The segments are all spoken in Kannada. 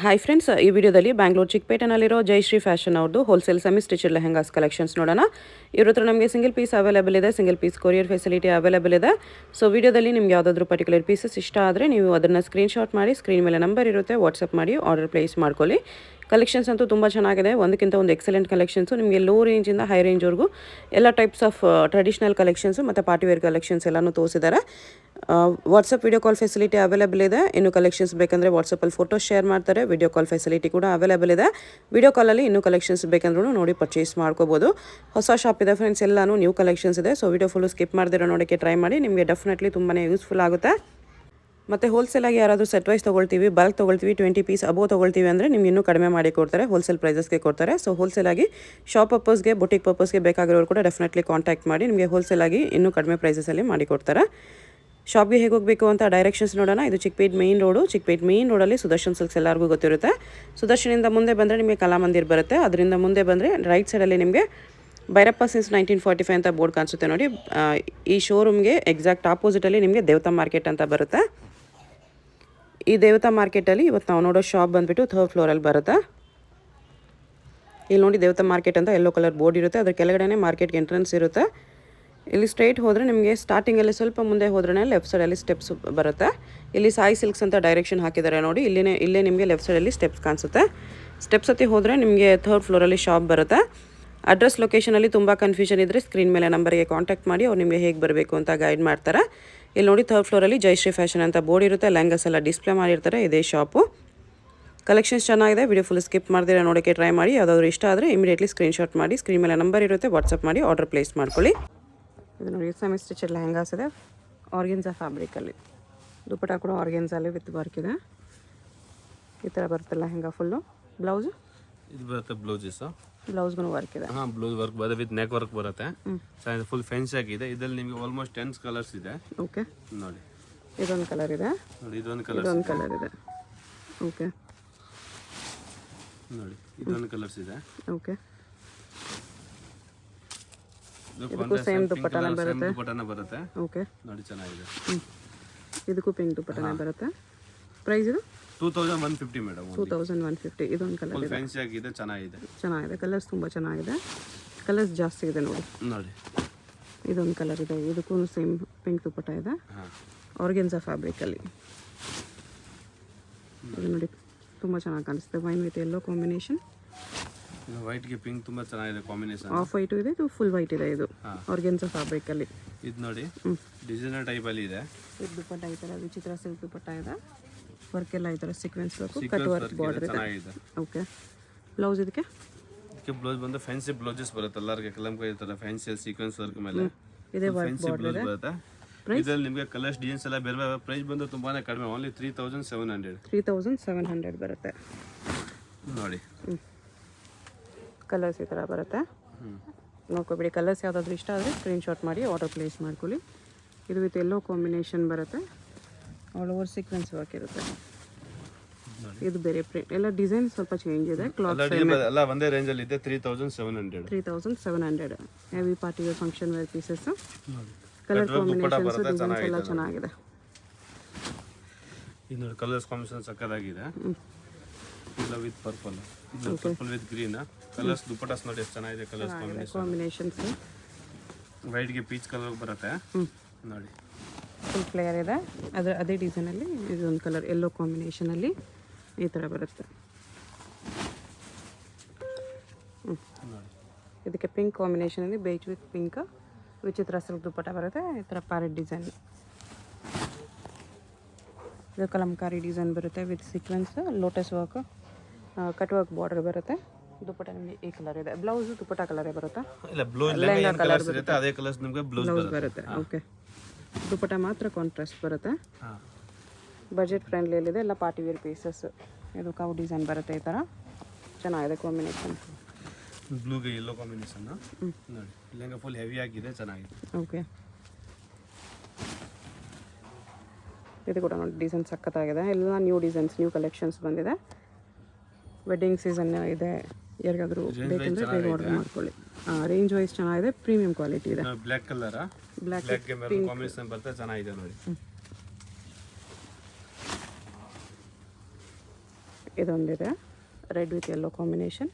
ಹಾಯ್ ಫ್ರೆಂಡ್ಸ್, ಈ ವಿಡಿಯೋದಲ್ಲಿ ಬ್ಯಾಂಗ್ಳೂರು ಚಿಕ್ಕಪೇಟೆನಲ್ಲಿರೋ ಜಯಶ್ರೀ ಫ್ಯಾಷನ್ ಅವ್ರದ್ದು wholesale semi stitch lehengas collections ನೋಡೋಣ. ಇವ್ರ ಹತ್ರ ನಮಗೆ ಸಿಂಗಲ್ ಪೀಸ್ ಅವೈಲೇಬಲ್ ಇದೆ, single piece courier facility available ಇದೆ. ಸೊ ವಿಡಿಯೋದಲ್ಲಿ ನಿಮ್ಗೆ ಯಾವುದಾದ್ರೂ ಪರ್ಟಿಕ್ಯುಲರ್ ಪೀಸಸ್ ಇಷ್ಟ ಆದರೆ ನೀವು ಅದನ್ನು ಸ್ಕ್ರೀನ್ಶಾಟ್ ಮಾಡಿ, ಸ್ಕ್ರೀನ್ ಮೇಲೆ ನಂಬರ್ ಇರುತ್ತೆ, ವಾಟ್ಸಪ್ ಮಾಡಿ ಆರ್ಡರ್ ಪ್ಲೇಸ್ ಮಾಡ್ಕೊಳ್ಳಿ. ಕಲೆಕ್ಷನ್ಸ್ ಅಂತೂ ತುಂಬ ಚೆನ್ನಾಗಿದೆ, ಒಂದಕ್ಕಿಂತ ಒಂದು ಎಕ್ಸಲೆಂಟ್ ಕಲೆಕ್ಷನ್ಸು. ನಿಮಗೆ ಲೋ ರೇಂಜಿಂದ ಹೈ ರೇಂಜ್ವರೆಗೂ ಎಲ್ಲ ಟೈಪ್ಸ್ ಆಫ್ ಟ್ರೆಡಿಷನಲ್ ಕಲೆಕ್ಷನ್ಸು ಮತ್ತು ಪಾರ್ಟಿವೇರ್ ಕಲೆಕ್ಷನ್ಸ್ ಎಲ್ಲನೂ ತೋರಿಸಿದ್ದಾರೆ. WhatsApp video call facility available ಇದೆ. ಇನ್ನು ಕಲೆಕ್ಷನ್ಸ್ ಬೇಕಂದರೆ ವಾಟ್ಸಪ್ಪಲ್ಲಿ ಫೋಟೋ ಶೇರ್ ಮಾಡ್ತಾರೆ. ವಿಡಿಯೋ ಕಾಲ್ ಫೆಸಿಲಿಟಿ ಕೂಡ ಅವೈಲೇಬಲ್ ಇದೆ. ವಿಡಿಯೋ ಕಾಲಲ್ಲಿ ಇನ್ನೂ ಕಲೆಕ್ಷನ್ಸ್ ಬೇಕಂದ್ರೂ ನೋಡಿ ಪರ್ಚೇಸ್ ಮಾಡ್ಕೋಬೋದು. ಹೊಸ ಶಾಪ್ ಇದೆ ಫ್ರೆಂಡ್ಸ್, ಎಲ್ಲನೂ ನ್ಯೂ ಕಲೆಕ್ಷನ್ಸ್ ಇದೆ. ಸೊ ವಿಡಿಯೋ ಫುಲ್ಲು ಸ್ಕಿಪ್ ಮಾಡ್ದಿರೋ ನೋಡೋಕ್ಕೆ ಟ್ರೈ ಮಾಡಿ, ನಿಮಗೆ ಡೆಫಿನೆಟ್ಲಿ ತುಂಬಾ ಯೂಸ್ಫುಲ್ ಆಗುತ್ತೆ. ಮತ್ತು ಹೋಲ್ಸೇಲಾಗಿ ಯಾರಾದರೂ ಸೆಟ್ ವೈಸ್ ತೊಗೊಳ್ತೀವಿ, ಬಲ್ಕ್ ತೊಗೊಳ್ತೀವಿ, 20 ಪೀಸ್ ಅಬೋವ್ ತೊಗೊಳ್ತೀವಿ ಅಂದರೆ ನಿಮ್ಗೆ ಇನ್ನೂ ಕಡಿಮೆ ಮಾಡಿ ಕೊಡ್ತಾರೆ, ಹೋಲ್ಸೇಲ್ ಪ್ರೈಸಸ್ಗೆ ಕೊಡ್ತಾರೆ. ಸೊ ಹೋಲ್ಸೇಲಾಗಿ ಶಾಪ್ ಪರ್ಪಸ್ಗೆ, ಬುಟಿಕ್ ಪರ್ಪಸ್ಗೆ ಬೇಕಾಗಿರೋರು ಕೂಡ ಡೆಫಿನೆಟ್ಲಿ ಕಾಂಟ್ಯಾಕ್ಟ್ ಮಾಡಿ, ನಿಮಗೆ ಹೋಲ್ಸೇಲಾಗಿ ಇನ್ನೂ ಕಡಿಮೆ ಪ್ರೈಸಸಲ್ಲಿ ಮಾಡಿಕೊಡ್ತಾರೆ. ಶಾಪ್ಗೆ ಹೇಗೆ ಹೋಗಬೇಕು ಅಂತ ಡೈರೆಕ್ಷನ್ಸ್ ನೋಡೋಣ. ಇದು Chickpet main road. Chickpet main ರೋಡಲ್ಲಿ ಸುದರ್ಶನ್ ಸಿಲ್ಕ್ಸ್ ಎಲ್ಲರಿಗೂ ಗೊತ್ತಿರುತ್ತೆ. ಸುದರ್ಶನಿಂದ ಮುಂದೆ ಬಂದರೆ ನಿಮಗೆ ಕಲಾಮಂದಿರ್ ಬರುತ್ತೆ. ಅದರಿಂದ ಮುಂದೆ ಬಂದರೆ ರೈಟ್ ಸೈಡಲ್ಲಿ ನಿಮಗೆ ಭೈರಪ್ಪ ಸಿನ್ಸ್ 1945 ಅಂತ ಬೋರ್ಡ್ ಕಾಣಿಸುತ್ತೆ ನೋಡಿ. ಈ ಶೋರೂಮ್ಗೆ ಎಕ್ಸಾಕ್ಟ್ ಆಪೋಸಿಟಲ್ಲಿ ನಿಮಗೆ ದೇವತಾ ಮಾರ್ಕೆಟ್ ಅಂತ ಬರುತ್ತೆ. ಈ ದೇವತಾ ಮಾರ್ಕೆಟಲ್ಲಿ ಇವತ್ತು ನಾವು ನೋಡೋ ಶಾಪ್ ಬಂದುಬಿಟ್ಟು 3rd ಫ್ಲೋರಲ್ಲಿ ಬರುತ್ತೆ. ಇಲ್ಲಿ ನೋಡಿ ದೇವತಾ ಮಾರ್ಕೆಟ್ ಅಂತ ಯೆಲ್ಲೋ ಕಲರ್ ಬೋರ್ಡ್ ಇರುತ್ತೆ, ಅದ್ರ ಕೆಳಗಡೆ ಮಾರ್ಕೆಟ್ಗೆ ಎಂಟ್ರೆನ್ಸ್ ಇರುತ್ತೆ. ಇಲ್ಲಿ ಸ್ಟ್ರೈಟ್ ಹೋದರೆ ನಿಮಗೆ ಸ್ಟಾರ್ಟಿಂಗಲ್ಲಿ ಸ್ವಲ್ಪ ಮುಂದೆ ಹೋದ್ರೆ ಲೆಫ್ಟ್ ಸೈಡಲ್ಲಿ ಸ್ಟೆಪ್ಸ್ ಬರುತ್ತೆ. ಇಲ್ಲಿ ಸಾಯಿ ಸಿಲ್ಕ್ಸ್ ಅಂತ ಡೈರೆಕ್ಷನ್ ಹಾಕಿದ್ದಾರೆ ನೋಡಿ. ಇಲ್ಲೇ ನಿಮಗೆ ಲೆಫ್ಟ್ ಸೈಡಲ್ಲಿ ಸ್ಟೆಪ್ಸ್ ಕಾಣಿಸುತ್ತೆ. ಸ್ಟೆಪ್ಸ್ ಹತ್ತಿ ಹೋದರೆ ನಿಮಗೆ 3rd ಫ್ಲೋರಲ್ಲಿ ಶಾಪ್ ಬರುತ್ತೆ. ಅಡ್ರೆಸ್ ಲೊಕೇಶನಲ್ಲಿ ತುಂಬ ಕನ್ಫ್ಯೂಷನ್ ಇದ್ದರೆ ಸ್ಕ್ರೀನ್ ಮೇಲೆ ನಂಬರ್ಗೆ ಕಾಂಟ್ಯಾಕ್ಟ್ ಮಾಡಿ, ಅವ್ರು ನಿಮಗೆ ಹೇಗೆ ಬರಬೇಕು ಅಂತ ಗೈಡ್ ಮಾಡ್ತಾರೆ. ಇಲ್ಲಿ ನೋಡಿ 3rd ಫ್ಲೋರಲ್ಲಿ ಜಯಶ್ರೀ ಫ್ಯಾಷನ್ ಅಂತ ಬೋರ್ಡ್ ಇರುತ್ತೆ. ಲೆಹಂಗಾಸ್ ಎಲ್ಲ ಡಿಸ್ಪ್ಲೇ ಮಾಡಿರ್ತಾರೆ. ಇದೇ ಶಾಪು. ಕಲೆಕ್ಷನ್ಸ್ ಚೆನ್ನಾಗಿದೆ. ವಿಡಿಯೋ ಫುಲ್ ಸ್ಕಿಪ್ ಮಾಡ್ದಿರ ನೋಡೋಕ್ಕೆ ಟ್ರೈ ಮಾಡಿ. ಯಾವುದಾದ್ರೂ ಇಷ್ಟ ಆದರೆ ಇಮಿಡಿಯೇಟ್ಲಿ ಸ್ಕ್ರೀನ್ಶಾಟ್ ಮಾಡಿ, ಸ್ಕ್ರೀನ್ ಮೇಲೆ ನಂಬರ್ ಇರುತ್ತೆ, ವಾಟ್ಸಪ್ ಮಾಡಿ ಆರ್ಡರ್ ಪ್ಲೇಸ್ ಮಾಡ್ಕೊಳ್ಳಿ. ಇದು ನೋಡಿ ಸೆಮಿ ಸ್ಟಿಚ್ ಲೆಹಂಗಾಸ್ ಇದೆ, ಆರ್ಗೆನ್ಸಾ ಫ್ಯಾಬ್ರಿಕಲ್ಲಿ. ದುಪ್ಪಟ ಕೂಡ ಆರ್ಗೆನ್ಸಾಲಿ ವಿತ್ ವರ್ಕ್ ಇದೆ. ಈ ಥರ ಬರುತ್ತೆ ಲೆಹಂಗಾ ಫುಲ್ಲು. ಬ್ಲೌಸು ಇದು ಬರುತ್ತೆ, ಬ್ಲೌಸ್ಗೂ ವರ್ಕ್ ಇದೆ. ಬ್ಲೌಸ್ ವರ್ಕ್ ಬರುತ್ತೆ, ವಿತ್ ನೆಕ್ ವರ್ಕ್ ಬರುತ್ತೆ. ಫುಲ್ ಫ್ಯಾನ್ಸಿ ಆಗಿದೆ. ಇದರಲ್ಲಿ ನಿಮಗೆ ಆಲ್ಮೋಸ್ಟ್ 10 ಕಲರ್ಸ್ ಇದೆ. ಓಕೆ, ನೋಡಿ ಇದೊಂದು ಕಲರ್ ಇದೆ, ನೋಡಿ ಇದೊಂದು ಕಲರ್ ಇದೆ. ಓಕೆ, ನೋಡಿ ಇದೊಂದು ಕಲರ್ಸ್ ಇದೆ. ಓಕೆ, ಇದಕ್ಕೂ ಸೇಮ್ ದುಪ್ಪಟ್ಟನ ಬರುತ್ತೆ. ಓಕೆ, ನೋಡಿ ಚೆನ್ನಾಗಿದೆ. ಇದಕ್ಕೂ ಪಿಂಕ್ ದುಪ್ಪಟ್ಟನ ಬರುತ್ತೆ. ಪ್ರೈಸ್ ಇದು 2150 ಮೇಡಮ್. 2150. ಇದೊಂದು ಕಲರ್ ಇದೆ, ಫ್ಯಾನ್ಸಿ ಆಗಿದೆ, ಚೆನ್ನಾಗಿದೆ. ಕಲರ್ಸ್ ತುಂಬ ಚೆನ್ನಾಗಿದೆ. ಕಲರ್ಸ್ ಜಾಸ್ತಿ ಇದೆ ನೋಡಿ. ಇದೊಂದು ಕಲರ್ ಇದೆ, ಇದಕ್ಕೂ ಸೇಮ್ ಪಿಂಕ್ ದುಪ್ಪಟ್ಟ ಇದೆ, ಆರ್ಗೆನ್ಸಾ ಫ್ಯಾಬ್ರಿಕಲ್ಲಿ. ಇದು ನೋಡಿ ತುಂಬ ಚೆನ್ನಾಗಿ ಕಾಣಿಸುತ್ತೆ. Wine with yellow combination. ವೈಟ್ಗೆ ಪಿಂಕ್ ತುಂಬ ಚೆನ್ನಾಗಿದೆ ಕಾಂಬಿನೇಷನ್. ಆಫ್ ವೈಟ್ ಇದೆ, ಇದು ಫುಲ್ ವೈಟ್ ಇದೆ. ಇದು ಆರ್ಗೆನ್ಸಾ ಫ್ಯಾಬ್ರಿಕಲ್ಲಿ. ಇದು ನೋಡಿ ಡಿಸೈನರ್ ಟೈಪಲ್ಲಿ ಇದೆ. ಇದು ದುಪ್ಪಟ್ಟ ಈ ಥರ ವಿಚಿತ್ರ ಸಿಲ್ಕ್ ದುಪ್ಪಟ್ಟ ಇದೆ. ವರ್ಕ್ ಎಲ್ಲ ಈ ಥರ sequence work, cut work border ಇದೆ. ಓಕೆ, ಬ್ಲೌಸ್ ಇದಕ್ಕೆ ಬ್ಲೌಸ್ ಬಂದು ಫ್ಯಾನ್ಸಿ ಬ್ಲೌಸಸ್ ಬರುತ್ತೆ. ಎಲ್ಲರಿಗೆ ಕಲಂಕಾರಿ ಈ ಥರ ಫ್ಯಾನ್ಸಿ ಸೀಕ್ವೆನ್ಸ್ ವರ್ಕ್ ಮೇಲೆ ಇದೇ ವರ್ಕ್ ಬಾರ್ಡರ್ ಬರುತ್ತೆ. ಇದರಲ್ಲಿ ನಿಮಗೆ ಕಲರ್ಸ್ ಡಿಸೈನ್ಸ್ ಎಲ್ಲ ಬೇರೆ. ಪ್ರೈಸ್ ಬಂದು ತುಂಬಾನೇ ಕಡಿಮೆ, ಓನ್ಲಿ 3700 ಬರುತ್ತೆ ನೋಡಿ. ಕಲರ್ಸ್ ಈ ಥರ ಬರುತ್ತೆ. ನೋಡ್ಕೊಬಿಡಿ. ಕಲರ್ಸ್ ಯಾವುದಾದ್ರೂ ಇಷ್ಟ ಆದರೆ ಸ್ಕ್ರೀನ್ಶಾಟ್ ಮಾಡಿ ಆರ್ಡರ್ ಪ್ಲೇಸ್ ಮಾಡ್ಕೊಳ್ಳಿ. ಇದು ವಿತ್ ಯೆಲ್ಲೋ ಕಾಂಬಿನೇಷನ್ ಬರುತ್ತೆ. ಆಲ್ ಓವರ್ ಸೀಕ್ವೆನ್ಸ್ ವರ್ಕ್ ಇರುತ್ತೆ. ಇದು ಬೇರೆ ಪ್ರಿಂಟ್ ಎಲ್ಲ ಡಿಸೈನ್ ಸ್ವಲ್ಪ ಚೇಂಜ್ ಇದೆ. ಕ್ಲಾತ್ ಎಲ್ಲ ಒಂದೇ ರೇಂಜ್ ಅಲ್ಲಿ ಇದೆ. 3700 heavy party wear function wear pieces. Colour combinations designs ಎಲ್ಲ ಚೆನ್ನಾಗಿದೆ. ಇದು ನೋಡಿ ಕಲರ್ಸ್ ಕಾಂಬಿನೇಷನ್ ಸಕ್ಕತ್ತಾಗಿದೆ. ಇಲ್ಲ ವಿತ್ ಪರ್ಪಲ್, ಇದು purple with green. Colours dupattas ನೋಡಿ ಎಷ್ಟು ಚೆನ್ನಾಗಿದೆ. ಕಲರ್ಸ್ ಕಾಂಬಿನೇಷನ್ಸ್ ವೈಟ್ ಗೆ ಪೀಚ್ ಕಲರ್ ಬರುತ್ತೆ ನೋಡಿ. ಫುಲ್ ಫ್ಲೇಯರ್ ಇದೆ. ಅದೇ ಡಿಸೈನಲ್ಲಿ ಇದೊಂದು ಕಲರ್ ಯೆಲ್ಲೋ ಕಾಂಬಿನೇಷನಲ್ಲಿ ಈ ಥರ ಬರುತ್ತೆ. ಇದಕ್ಕೆ ಪಿಂಕ್ ಕಾಂಬಿನೇಷನಲ್ಲಿ ಬೇಜ್ ವಿತ್ ಪಿಂಕ್ ವಿಚಿತ್ರ ಸಿಲ್ಕ್ ದುಪ್ಪಟ್ಟ ಬರುತ್ತೆ. ಈ ಥರ ಪ್ಯಾರೆಟ್ ಡಿಸೈನ್. ಇದು ಕಲಂಕಾರಿ ಡಿಸೈನ್ ಬರುತ್ತೆ with sequence, lotus work, cut work border ಬರುತ್ತೆ. ದುಪ್ಪಟ್ಟ ನಿಮಗೆ ಈ ಕಲರ್ ಇದೆ. ಬ್ಲೌಸ್ ದುಪ್ಪಟ್ಟ ಕಲರೇ ಬರುತ್ತಾ? ಲೆಹಂಗಾ ಕಲರ್ ಬರುತ್ತೆ, ಅದೇ ಕಲರ್ಸ್ ನಿಮಗೆ ಬ್ಲೌಸ್ ಬರುತ್ತೆ. ಓಕೆ, ದುಪ್ಪಟ್ಟ ಮಾತ್ರ ಕಾಂಟ್ರಾಸ್ಟ್ ಬರುತ್ತೆ. ಬಜೆಟ್ ಫ್ರೆಂಡ್ಲಿಯಲ್ಲಿದೆ. ಎಲ್ಲ ಪಾರ್ಟಿ ವೇರ್ ಪೀಸಸ್. ಇದು ಕೌ ಡಿಸೈನ್ ಬರುತ್ತೆ ಈ ಥರ. ಚೆನ್ನಾಗಿದೆ ಕಾಂಬಿನೇಷನ್. ಬ್ಲೂಗೆ ಯೆಲ್ಲೋ ಕಾಂಬಿನೇಷನ್ ನೋಡಿ. ಲೆಹಂಗಾ ಫುಲ್ ಹೆವಿ ಆಗಿದೆ, ಚೆನ್ನಾಗಿದೆ. ಓಕೆ, ಇದು ಕೂಡ ನೋಡಿ ಡಿಸೈನ್ ಸಖತ್ತಾಗಿದೆ. ಎಲ್ಲ ನ್ಯೂ ಡಿಸೈನ್ಸ್, ನ್ಯೂ ಕಲೆಕ್ಷನ್ಸ್ ಬಂದಿದೆ. ವೆಡ್ಡಿಂಗ್ ಸೀಸನ್ ಇದೆ. ಯಾರಿಗಾದರೂ ಬೇಕಂದರೆ ಬೇಗ ಆರ್ಡರ್ ಮಾಡ್ಕೊಳ್ಳಿ. ರೇಂಜ್ ವೈಸ್ ಚೆನ್ನಾಗಿದೆ, ಪ್ರೀಮಿಯಂ ಕ್ವಾಲಿಟಿ ಇದೆ. ಬ್ಲ್ಯಾಕ್ ಕಲರ್, ಬ್ಲ್ಯಾಕ್ ಕಾಂಬಿನೇಷನ್ ಬರುತ್ತೆ, ಚೆನ್ನಾಗಿದೆ ನೋಡಿ. ಇದೊಂದಿದೆ ರೆಡ್ ವಿತ್ ಯೆಲ್ಲೋ ಕಾಂಬಿನೇಷನ್.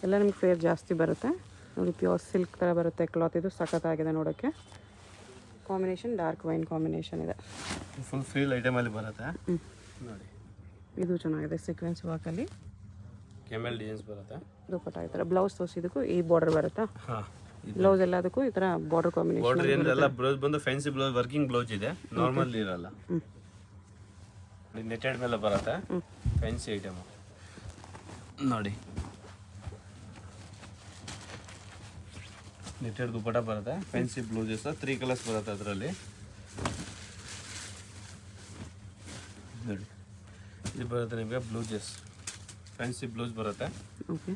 ಎಲ್ಲ ನಿಮ್ಗೆ ಫೇರ್ ಜಾಸ್ತಿ ಬರುತ್ತೆ ನೋಡಿ, ಪ್ಯೂರ್ ಸಿಲ್ಕ್ ಥರ ಬರುತ್ತೆ ಕ್ಲಾತ್. ಇದು ಸಖತ್ತಾಗಿದೆ ನೋಡೋಕ್ಕೆ. ಕಾಂಬಿನೇಷನ್ ಡಾರ್ಕ್ ವೈನ್ ಕಾಂಬಿನೇಷನ್ ಇದೆ. ಫುಲ್ ಫೀಲ್ ಐಟಮಲ್ಲಿ ಬರುತ್ತೆ ನೋಡಿ. ಇದು ಚೆನ್ನಾಗಿದೆ ಸೀಕ್ವೆನ್ಸ್ ವರ್ಕಲ್ಲಿ. ಕೆಮೆಲ್ ಡಿಸೈನ್ಸ್ ಬರುತ್ತೆ. ದುಪ್ಪಟ್ಟ ಈ ಥರ ಬ್ಲೌಸ್ ತೋರಿಸಿದಕ್ಕೂ ಈ ಬಾರ್ಡರ್ ಬರುತ್ತಾ? ಹಾಂ, ಬ್ಲೌಸ್ ಎಲ್ಲದಕ್ಕೂ ಈ ಥರ ಬಾರ್ಡರ್ ಕಾಂಬಿನೇಷನ್. ಬಾರ್ಡರ್ ಏನಿಲ್ಲ, ಬ್ಲೌಸ್ ಬಂದು ಫ್ಯಾನ್ಸಿ ಬ್ಲೌಸ್, ವರ್ಕಿಂಗ್ ಬ್ಲೌಸ್ ಇದೆ, ನಾರ್ಮಲ್ ಇರಲ್ಲ. ನೆಟೆಡ್ ಮೇಲೆ ಬರುತ್ತೆ, ಫ್ಯಾನ್ಸಿ ಐಟಮ್ ನೋಡಿ. ನೆಟೆಡ್ ದುಪ್ಪಟ್ಟ ಬರುತ್ತೆ, ಫ್ಯಾನ್ಸಿ ಬ್ಲೌಸಸ್ 3 ಕಲರ್ಸ್ ಬರುತ್ತೆ ಅದರಲ್ಲಿ ನೋಡಿ. ಇದು ಬರುತ್ತೆ ನಿಮಗೆ ಬ್ಲೌಸಸ್, ಫ್ಯಾನ್ಸಿ ಬ್ಲೌಸ್ ಬರುತ್ತೆ. ಓಕೆ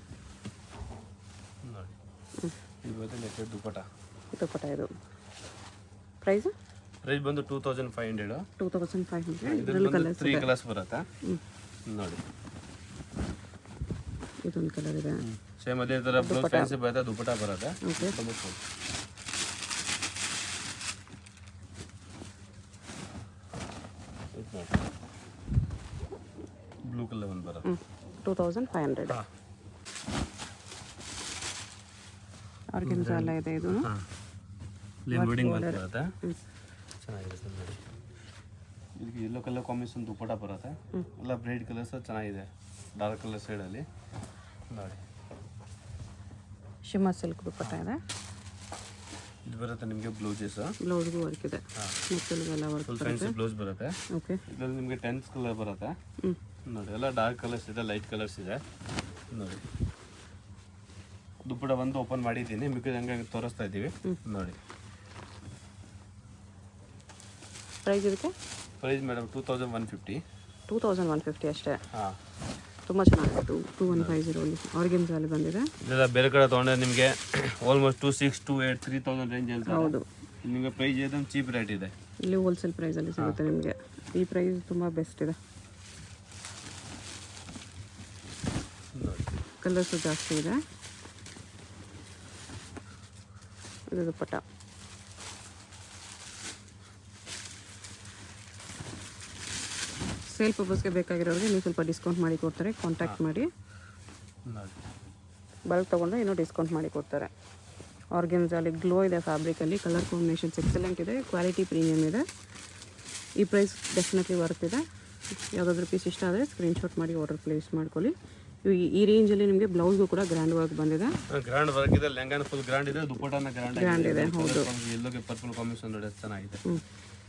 ನೋಡಿ, ಇದು ಬರುತ್ತೆ ನೆಟೆಡ್ ದುಪ್ಪಟ್ಟ. ಇದು ಪ್ರೈಸ್ ಬಂದು 2500. 2500. ಇದರಲ್ಲಿ 3 ಕಲರ್ಸ್ ಬರುತ್ತೆ ನೋಡಿ. ಇದೊಂದು ಕಲರ್ ಇದೆ. ಸೇಮ್ ಅದೇ ಥರ ಬ್ಲೌಸ್ ಫ್ಯಾನ್ಸಿ ಬರುತ್ತೆ, ದುಪ್ಪಟ್ಟ ಬರುತ್ತೆ. ಓಕೆ ಬ್ಲೂ ಕಲರ್ ಒಂದು ಬರುತ್ತೆ. 2500. ಆರ್ಗನ್ಸಾ ಎಲ್ಲ ಇದೆ. ಇದು ಲಿಂಬೋರ್ಡಿಂಗ್ ಬರುತ್ತೆ, ಚೆನ್ನಾಗಿರುತ್ತೆ ನೋಡಿ. ಇದಕ್ಕೆ ಯೆಲ್ಲೋ ಕಲರ್ ಕಾಂಬಿನೇಷನ್ ದುಪ್ಪಟ್ಟ ಬರುತ್ತೆ. ಎಲ್ಲ ಬ್ರೈಟ್ ಕಲರ್ಸ್ ಚೆನ್ನಾಗಿದೆ, ಡಾರ್ಕ್ ಕಲರ್ ಸೈಡಲ್ಲಿ ನೋಡಿ. ಶಿಮ್ಮರ್ ಸಿಲ್ಕ್ ದುಪ್ಪಟ್ಟ ಇದೆ. ಇದು ಬರುತ್ತೆ ನಿಮಗೆ ಬ್ಲೌಸಸ್, ಬ್ಲೌಸ್ಗೂ ವರ್ಕ್ ಇದೆ, ನೆಕ್ಕೆಲ್ಲ ವರ್ಕ್ ಫುಲ್ ಫ್ಯಾನ್ಸಿ ಬ್ಲೌಸ್ ಬರುತ್ತೆ. ಓಕೆ ಇದರಲ್ಲಿ ನಿಮಗೆ 10th ಕಲರ್ ಬರುತ್ತೆ ನೋಡಿ. ಎಲ್ಲ ಡಾರ್ಕ್ ಕಲರ್ಸ್ ಇದೆ, ಲೈಟ್ ಕಲರ್ಸ್ ಇದೆ ನೋಡಿ. ದುಪ್ಪಟ್ಟ ಒಂದು ಓಪನ್ ಮಾಡಿದ್ದೀನಿ, ಮಿಕ್ಕಿದ ಹಂಗೆ ತೋರಿಸ್ತಾ ಇದ್ದೀವಿ ನೋಡಿ. ಪ್ರೈಸ್ ಇದಕ್ಕೆ? Price madam 2150. 2150 ಅಷ್ಟೇ. ಹಾಂ, ತುಂಬ ಚೆನ್ನಾಗಿದೆ. 2150 ಆರ್ಗನ್ಸಾ ಅಲ್ಲಿ ಬಂದಿದೆ. ಇದೆಲ್ಲ ಬೇರೆ ಕಡೆ ತೊಗೊಂಡ್ರೆ ನಿಮಗೆ ಆಲ್ಮೋಸ್ಟ್ 2600, 2800, 3000 ರೇಂಜ್ ಹೇಳ್ತಾರೆ. ಹೌದು, ನಿಮಗೆ ಪ್ರೈಸ್ ಏದೊಂದು ಚೀಪ್ ರೇಟ್ ಇದೆ. ಇಲ್ಲಿ ಹೋಲ್ಸೇಲ್ ಪ್ರೈಸಲ್ಲಿ ಸಿಗುತ್ತೆ ನಿಮಗೆ. ಈ ಪ್ರೈಸ್ ತುಂಬ ಬೆಸ್ಟ್ ಇದೆ. ನೋಡಿ, ಕಲರ್ಸು ಜಾಸ್ತಿ ಇದೆ. ಇದು ದುಪ್ಪಟ್ಟ. ಸೇಲ್ ಪರ್ಪಸ್ಗೆ ಬೇಕಾಗಿರೋರಿಗೆ ನೀವು ಸ್ವಲ್ಪ ಡಿಸ್ಕೌಂಟ್ ಮಾಡಿ ಕೊಡ್ತಾರೆ. ಕಾಂಟ್ಯಾಕ್ಟ್ ಮಾಡಿ. ನೋಡಿ, ಬಲ್ಕ್ ತೊಗೊಂಡ್ರೆ ಇನ್ನೂ ಡಿಸ್ಕೌಂಟ್ ಮಾಡಿ ಕೊಡ್ತಾರೆ. ಆರ್ಗನ್ಸಲ್ಲಿ ಗ್ಲೋ ಇದೆ ಫ್ಯಾಬ್ರಿಕಲ್ಲಿ. ಕಲರ್ ಕಾಂಬಿನೇಷನ್ಸ್ ಎಕ್ಸಲೆಂಟ್ ಇದೆ, ಕ್ವಾಲಿಟಿ ಪ್ರೀಮಿಯಮ್ ಇದೆ. ಈ ಪ್ರೈಸ್ ಡೆಫಿನೆಟ್ಲಿ ವರ್ತ್ ಇದೆ. ಯಾವುದಾದ್ರೂ ಪೀಸ್ ಇಷ್ಟ ಆದರೆ ಸ್ಕ್ರೀನ್ಶಾಟ್ ಮಾಡಿ ಆರ್ಡರ್ ಪ್ಲೇಸ್ ಮಾಡ್ಕೊಳ್ಳಿ. ಈ ರೇಂಜಲ್ಲಿ ನಿಮಗೆ ಬ್ಲೌಸ್ಗೂ ಕೂಡ ಗ್ರ್ಯಾಂಡ್ ವರ್ಕ್ ಬಂದಿದೆ. ಗ್ರ್ಯಾಂಡ್ ವರ್ಕ್ ಇದೆ, ಲೆಹಂಗಾನ ಫುಲ್ ಗ್ರ್ಯಾಂಡ್ ಇದೆ, ದುಪ್ಪಟ್ಟನ ಗ್ರ್ಯಾಂಡ್ ಇದೆ. ಹೌದು, ಎಲ್ಲೋಗೆ ಪರ್ಪಲ್ ಕಾಂಬಿನೇಷನ್ ನೋಡಿ, ಚೆನ್ನಾಗಿದೆ.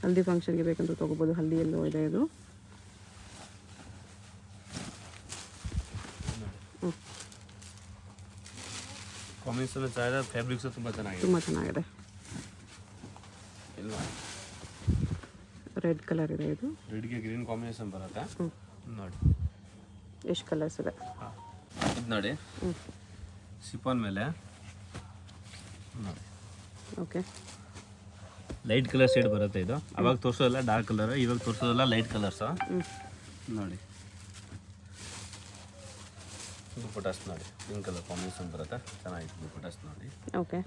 ಹಲ್ದಿ ಫಂಕ್ಷನ್ಗೆ ಬೇಕಂತ ತೊಗೋಬೋದು. ಹಲ್ದಿ ಎಲ್ಲೋ ಇದೆ ಇದು. ಕಾಂಬಿನೇಷನ್ ಚೆನ್ನಾಗಿದೆ, ಫ್ಯಾಬ್ರಿಕ್ಸು ತುಂಬ ಚೆನ್ನಾಗಿದೆ. ತುಂಬ ಚೆನ್ನಾಗಿದೆ. ಇಲ್ವಾ, ರೆಡ್ ಕಲರ್ ಇದೆ. ಇದು ರೆಡ್ಗೆ ಗ್ರೀನ್ ಕಾಂಬಿನೇಷನ್ ಬರುತ್ತೆ ನೋಡಿ. ಎಷ್ಟು ಕಲರ್ಸ್ ಇದೆ? ಹಾಂ, ಇದು ನೋಡಿ, ಸಿಫಾನ್ ಮೇಲೆ ನೋಡಿ. ಓಕೆ, ಲೈಟ್ ಕಲರ್ ಶೇಡ್ ಬರುತ್ತೆ. ಇದು ಅವಾಗ ತೋರಿಸೋದಲ್ಲ ಡಾರ್ಕ್ ಕಲರ್, ಇವಾಗ ತೋರಿಸೋದಲ್ಲ ಲೈಟ್ ಕಲರ್ಸ್ ನೋಡಿ. ದುಪ್ಪಟಾಸ್ ನೋಡಿ, ಪಿಂಕ್ ಕಲರ್ ಕಾಂಬಿನೇಷನ್ ಬರುತ್ತೆ, ಚೆನ್ನಾಗಿತ್ತು ದುಪ್ಪಟಾಸ್ ನೋಡಿ. ಓಕೆ,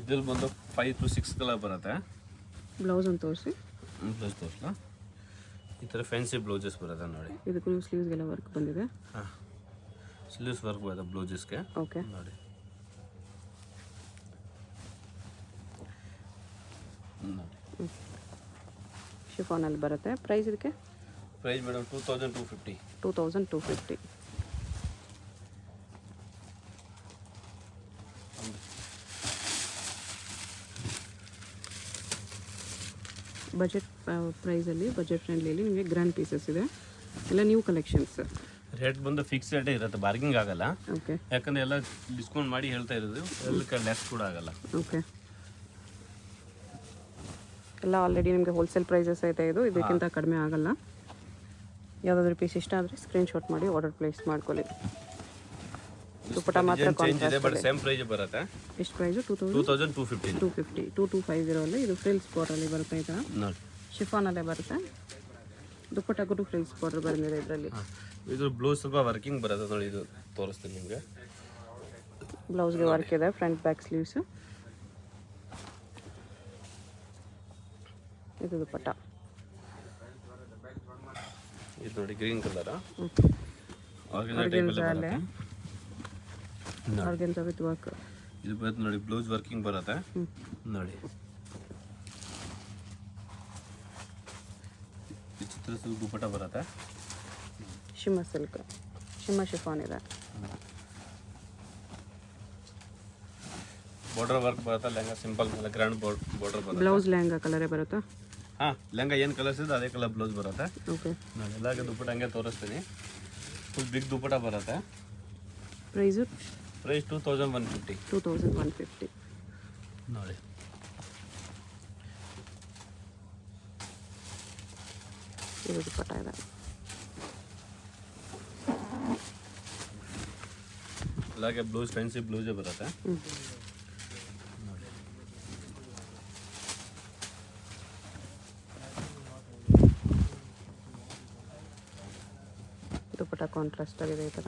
ಇದ್ರಲ್ಲಿ ಬಂದು 5 to 6 ಕಲರ್ ಬರುತ್ತೆ. ಬ್ಲೌಸ್ ಒಂದು ತೋರಿಸಿ. ಬ್ಲೌಸ್ ತೋರಿಸಲ, ಈ ಥರ ಫ್ಯಾನ್ಸಿ ಬ್ಲೌಸಸ್ ಬರುತ್ತೆ ನೋಡಿ. ಇದಕ್ಕೂ ಸ್ಲೀವ್ಸ್ಗೆಲ್ಲ ವರ್ಕ್ ಬಂದಿದೆ. ಹಾಂ, ಸ್ಲೀವ್ಸ್ ವರ್ಕ್ ಬರುತ್ತೆ ಬ್ಲೌಸಸ್ಗೆ. ಓಕೆ ನೋಡಿ ನೋಡಿ, ಶಿಫಾನಲ್ಲಿ ಬರುತ್ತೆ. ಪ್ರೈಸ್ ಇದಕ್ಕೆ? Price madam 2250. 2250. ಬಜೆಟ್ ಪ್ರೈಸಲ್ಲಿ, ಬಜೆಟ್ ಫ್ರೆಂಡ್ಲಿಯಲ್ಲಿ ನಿಮಗೆ ಗ್ರ್ಯಾಂಡ್ ಪೀಸಸ್ ಇದೆ. ಎಲ್ಲ ನ್ಯೂ ಕಲೆಕ್ಷನ್ಸ್. ರೇಟ್ ಬಂದು ಫಿಕ್ಸ್ ರೇಟೇ ಇರುತ್ತೆ, ಬಾರ್ಗಿಂಗ್ ಆಗಲ್ಲ. ಓಕೆ, ಯಾಕಂದರೆ ಎಲ್ಲ ಡಿಸ್ಕೌಂಟ್ ಮಾಡಿ ಹೇಳ್ತಾ ಇರೋದು, ಎಲ್ಲಕ್ಕೆ ಲೆಸ್ ಕೂಡ ಆಗಲ್ಲ. ಓಕೆ, ಎಲ್ಲ ಆಲ್ರೆಡಿ ನಿಮಗೆ ಹೋಲ್ಸೇಲ್ ಪ್ರೈಸಸ್ ಐತೆ. ಇದು ಇದಕ್ಕಿಂತ ಕಡಿಮೆ ಆಗಲ್ಲ. ಯಾವುದಾದ್ರೂ ಪೀಸ್ ಇಷ್ಟ ಆದರೆ ಸ್ಕ್ರೀನ್ಶಾಟ್ ಮಾಡಿ ಆರ್ಡರ್ ಪ್ಲೇಸ್ ಮಾಡ್ಕೊಳ್ಳಿ. ದುಪ್ಪಟ್ಟ ಮಾತ್ರ ಚೇಂಜ್ ಇದೆ, ಬಟ್ ಸೇಮ್ ಪ್ರೈಸ್ ಬರುತ್ತೆ. ಎಷ್ಟು ಪ್ರೈಸು? 2250. 250. 2250 ಅಲ್ಲಿ. ಇದು ಫ್ರಿಲ್ಸ್ ಬಾರ್ಡರಲ್ಲಿ ಬರುತ್ತೆ. ಈ ಥರ ನೋಡಿ, ಶಿಫಾನಲ್ಲೇ ಬರುತ್ತೆ. ದುಪ್ಪಟ್ಟಕ್ಕೂ ಫ್ರಿಲ್ಸ್ ಬಾರ್ಡರ್ ಬಂದಿದೆ ಇದರಲ್ಲಿ. ಇದು ಬ್ಲೌಸ್ ಸ್ವಲ್ಪ ವರ್ಕಿಂಗ್ ಬರುತ್ತೆ ನೋಡಿ. ಇದು ತೋರಿಸ್ತೀನಿ ನಿಮಗೆ. ಬ್ಲೌಸ್ಗೆ ವರ್ಕ್ ಇದೆ, ಫ್ರಂಟ್ ಬ್ಯಾಕ್ ಸ್ಲೀವ್ಸು. ಇದು ದುಪ್ಪಟ್ಟ. ಇದು ನೋಡಿ green colour organza with work. ಇದು ಬರುತ್ತೆ ನೋಡಿ, ಬ್ಲೌಸ್ ವರ್ಕಿಂಗ್ ಬರುತ್ತೆ ನೋಡಿ. ಈ ಚಿತ್ರ ಸಿಲ್ಕ್ ದುಪ್ಪಟ್ಟ ಬರುತ್ತೆ. ಶಿಮ್ಮ ಸಿಲ್ಕ್, ಶಿಮ್ಮ ಶಿಫಾನ್ ಇದೆ. ಬಾರ್ಡರ್ ವರ್ಕ್ ಬರುತ್ತೆ. ಲೆಹಂಗಾ ಸಿಂಪಲ್ ಮೇಲೆ ಗ್ರ್ಯಾಂಡ್ ಬಾರ್ಡರ್ ಬರುತ್ತೆ. ಬ್ಲೌಸ್ ಲೆಹಂಗಾ ಕಲರೇ ಬರುತ್ತಾ? ಹಾಂ, ಲೆಹಂಗಾ ಏನು ಕಲರ್ಸ್ ಇದೆ ಅದೇ ಕಲರ್ ಬ್ಲೌಸ್ ಬರುತ್ತೆ. ಓಕೆ, ನಾನು ಎಲ್ಲಾಗೆ ದುಪ್ಪಟ್ಟ ಹಂಗೆ ತೋರಿಸ್ತೀನಿ. ಫುಲ್ ಬಿಗ್ ದುಪ್ಪಟ್ಟ ಬರುತ್ತೆ. ಪ್ರೈಸು? ಪ್ರೈಸ್ 2150. 2150 ನೋಡಿ. ಇದು ದುಪ್ಪಟ್ಟ ಇದೆ. అలాగే ಬ್ಲೌಸ್ ಫ್ಯಾನ್ಸಿ ಬ್ಲೌಸೇ ಬರುತ್ತೆ ನೋಡಿ. ದುಪ್ಪಟ್ಟ ಕಾಂಟ್ರಾಸ್ಟ್ ಆಗಿದೆ ಈ ಥರ.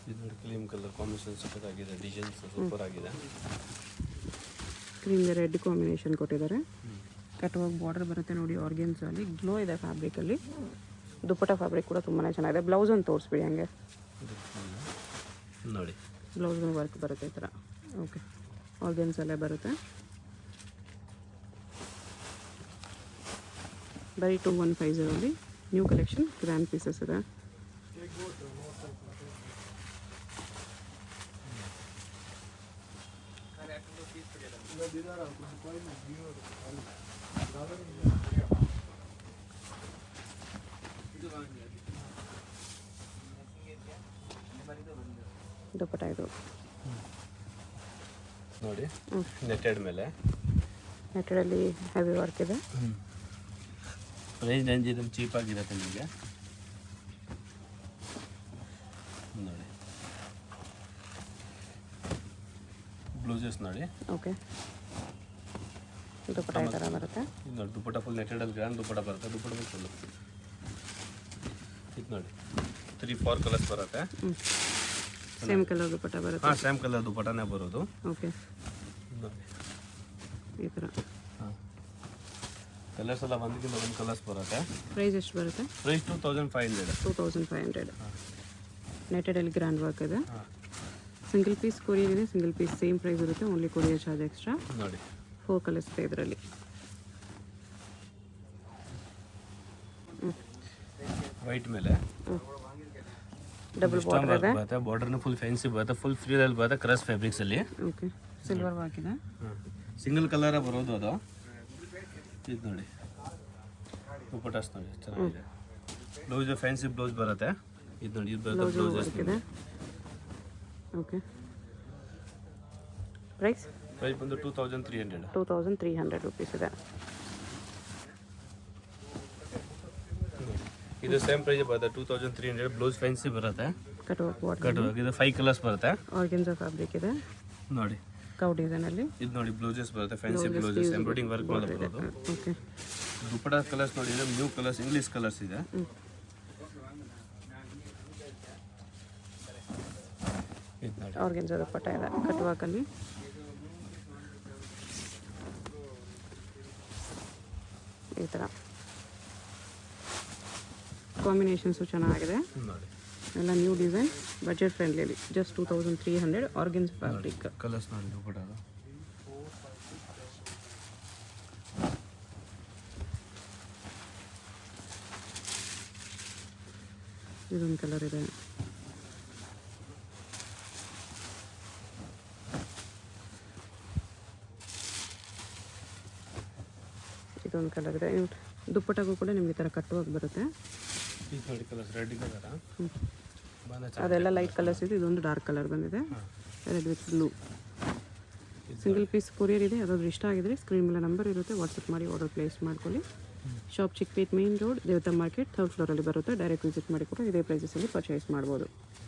ಇದು ನೋಡಿ, ಕ್ರೀಮ್ ಕಲರ್ ಕಾಂಬಿನೇಷನ್ ಸೂಪರ್ ಆಗಿದೆ. ಡಿಸೈನ್ಸ್ ಸೂಪರ್ ಆಗಿದೆ. ಕ್ರೀಮ್ಗೆ ರೆಡ್ ಕಾಂಬಿನೇಷನ್ ಕೊಟ್ಟಿದ್ದಾರೆ. ಕಟ್ವಾಗ ಬಾರ್ಡರ್ ಬರುತ್ತೆ ನೋಡಿ. ಆರ್ಗೆನ್ಸಲ್ಲಿ ಗ್ಲೋ ಇದೆ ಫ್ಯಾಬ್ರಿಕಲ್ಲಿ. ದುಪ್ಪಟ್ಟ ಫ್ಯಾಬ್ರಿಕ್ ಕೂಡ ತುಂಬಾ ಚೆನ್ನಾಗಿದೆ. ಬ್ಲೌಸ್ ಒಂದು ತೋರಿಸ್ಬಿಡಿ ಹಂಗೆ ನೋಡಿ. ಬ್ಲೌಸ್ ವರ್ಕ್ ಬರುತ್ತೆ ಈ ಥರ. ಓಕೆ, ಆರ್ಗೆನ್ಸಲ್ಲೇ ಬರುತ್ತೆ. ಬರೀ 2150 ನ್ಯೂ ಕಲೆಕ್ಷನ್, ಗ್ರ್ಯಾಂಡ್ ಪೀಸಸ್ ಇದೆ. ದುಪ್ಪಟ್ಟ ಇದು ನೋಡಿ, ನೆಟ್ಟೆಡ್ ಮೇಲೆ. ನೆಟ್ಟೆಡಲ್ಲಿ ಹೆವಿ ವರ್ಕ್ ಇದೆ. ಪ್ರೈಸ್ ರೇಂಜ್ ಇದನ್ನು ಚೀಪ್ ಆಗಿರುತ್ತೆ ನಿಮಗೆ ನೋಡಿ. ಬ್ಲೌಸಸ್ ನೋಡಿ. ಓಕೆ, ದುಪ್ಪಟ್ಟ ಈ ಥರ ಬರುತ್ತೆ. ಇದು ನೋಡಿ, ದುಪ್ಪಟ್ಟ ಫುಲ್ ನೆಟ್ಟೆಡಲ್ಲಿ ಗ್ರ್ಯಾಂಡ್ ದುಪ್ಪಟ್ಟ ಬರುತ್ತೆ. ದುಪ್ಪಟ್ಟ ಫುಲ್ ಇದು ನೋಡಿ, 3-4 ಕಲರ್ಸ್ ಬರುತ್ತೆ. ಸೇಮ್ ಕಲರ್ ದುಪ್ಪಟ್ಟ ಬರುತ್ತೆ. ಹಾಂ, ಸೇಮ್ ಕಲರ್ ದುಪ್ಪಟ್ಟನೇ ಬರೋದು. ಓಕೆ, ನೋಡಿ ಈ ಥರ. ಹಾಂ, ಕಲರ್ಸ್ ಎಲ್ಲ ಒಂದಕ್ಕಿಂತ ಒಂದು ಕಲರ್ಸ್ ಬರುತ್ತೆ. ಪ್ರೈಸ್ ಎಷ್ಟು ಬರುತ್ತೆ? ಪ್ರೈಸ್ 2500. 2500. ನೆಟ್ಟೆಡಲ್ಲಿ ಗ್ರ್ಯಾಂಡ್ ವರ್ಕ್ ಇದೆ. ಹಾಂ, ಸಿಂಗಲ್ ಪೀಸ್ ಕೊರಿಯರ್ ಇದೆ. ಸಿಂಗಲ್ ಪೀಸ್ ಸೇಮ್ ಪ್ರೈಸ್ ಇರುತ್ತೆ. Only courier charge extra. ನೋಡಿ 4 ಕಲರ್ಸ್ ಇದೆ ಇದರಲ್ಲಿ. ವೈಟ್ ಮೇಲೆ ಡಬಲ್ ಬಾರ್ಡರ್ ಇದೆ. ಬರುತ್ತೆ. ಬಾರ್ಡರ್ನ ಫುಲ್ ಫ್ಯಾನ್ಸಿ ಬರುತ್ತೆ. ಫುಲ್ ಫ್ರೀದಲ್ಲಿ ಬರುತ್ತೆ. ಕ್ರಸ್ ಫ್ಯಾಬ್ರಿಕ್ಸಲ್ಲಿ. ಓಕೆ, ಸಿಲ್ವರ್ ವರ್ಕ್ ಇದೆ. ಸಿಂಗಲ್ ಕಲರ ಬರೋದು ಅದು. ಇದು ನೋಡಿ, ದುಪ್ಪಟ್ಟಾಸ್ ನೋಡಿ ಚೆನ್ನಾಗಿದೆ. ಬ್ಲೌಸ್ ಫ್ಯಾನ್ಸಿ ಬ್ಲೌಸ್ ಬರುತ್ತೆ. ಇದು ನೋಡಿ, ಇದು ಬರುತ್ತೆ ಬ್ಲೌಸಸ್ ಇದೆ. ಓಕೆ, ಪ್ರೈಸ್ ಬಂದು 2300. 2300 ರುಪೀಸ್ ಇದೆ. ಇದು ಸೇಮ್ ಪ್ರೈಸ್ ಬರುತ್ತೆ 2300. ಬ್ಲೌಸ್ ಫ್ಯಾನ್ಸಿ ಬರುತ್ತೆ. ಕಟ್ ಇದು 5 ಕಲರ್ಸ್ ಬರುತ್ತೆ. ಆರ್ಗೆನ್ಸಾ ಫ್ಯಾಬ್ರಿಕ್ ಇದೆ ನೋಡಿ. ಕೌ ಡಿಸೈನ್ ಅಲ್ಲಿ. ಇದು ನೋಡಿ, ಬ್ಲೌಸಸ್ ಬರುತ್ತೆ. ಫ್ಯಾನ್ಸಿ ಬ್ಲೌಸಸ್ ಎಂಬ್ರಾಯ್ಡಿಂಗ್ ವರ್ಕ್ ಮೇಲೆ ಬರೋದು. ಓಕೆ, ದುಪ್ಪಟ್ಟ ಕಲರ್ಸ್ ನೋಡಿ, ಇದು ನ್ಯೂ ಕಲರ್ಸ್, ಇಂಗ್ಲಿಷ್ ಕಲರ್ಸ್ ಇದೆ. ಇದು ನೋಡಿ, ಆರ್ಗೆನ್ಸಾ ದುಪ್ಪಟ್ಟ ಇದೆ. ಕಟ್ ವರ್ಕ್ ಅಲ್ಲಿ. ಈ ಥರ ಕಾಂಬಿನೇಷನ್ಸು ಚೆನ್ನಾಗಿದೆ. ನೋಡಿ ಎಲ್ಲ new design, budget friendly. Just 2300 organza fabric. Colours ನೋಡಿ ದುಪ್ಪಟ್ಟ. ಇದೊಂದು ಕಲರ್ ಇದೆ. ಇದೊಂದು ಕಲರ್ ಇದೆ. ದುಪ್ಪಟ್ಟಗೂ ಕೂಡ ನಿಮಗೆ ಈ ಥರ ಕಟ್ಟುವಾಗಿ ಬರುತ್ತೆ. ಅದೆಲ್ಲ ಲೈಟ್ ಕಲರ್ಸ್ ಇದೆ. ಇದೊಂದು ಡಾರ್ಕ್ ಕಲರ್ ಬಂದಿದೆ. Red with blue. Single piece courier ಇದೆ. ಯಾರಾದರೂ ಇಷ್ಟ ಆಗಿದ್ರೆ ಸ್ಕ್ರೀನ್ ಮೇಲೆ ನಂಬರ್ ಇರುತ್ತೆ, ವಾಟ್ಸಪ್ ಮಾಡಿ ಆರ್ಡರ್ ಪ್ಲೇಸ್ ಮಾಡ್ಕೊಳ್ಳಿ. ಶಾಪ್ ಚಿಕ್ಕಪೇಟ್ ಮೇನ್ ರೋಡ್, ದೇವತಾ ಮಾರ್ಕೆಟ್, 3rd ಫ್ಲೋರಲ್ಲಿ ಬರುತ್ತೆ. ಡೈರೆಕ್ಟ್ ವಿಸಿಟ್ ಮಾಡಿ ಕೂಡ ಇದೇ ಪ್ರೈಸಸಲ್ಲಿ ಪರ್ಚೇಸ್ ಮಾಡ್ಬೋದು.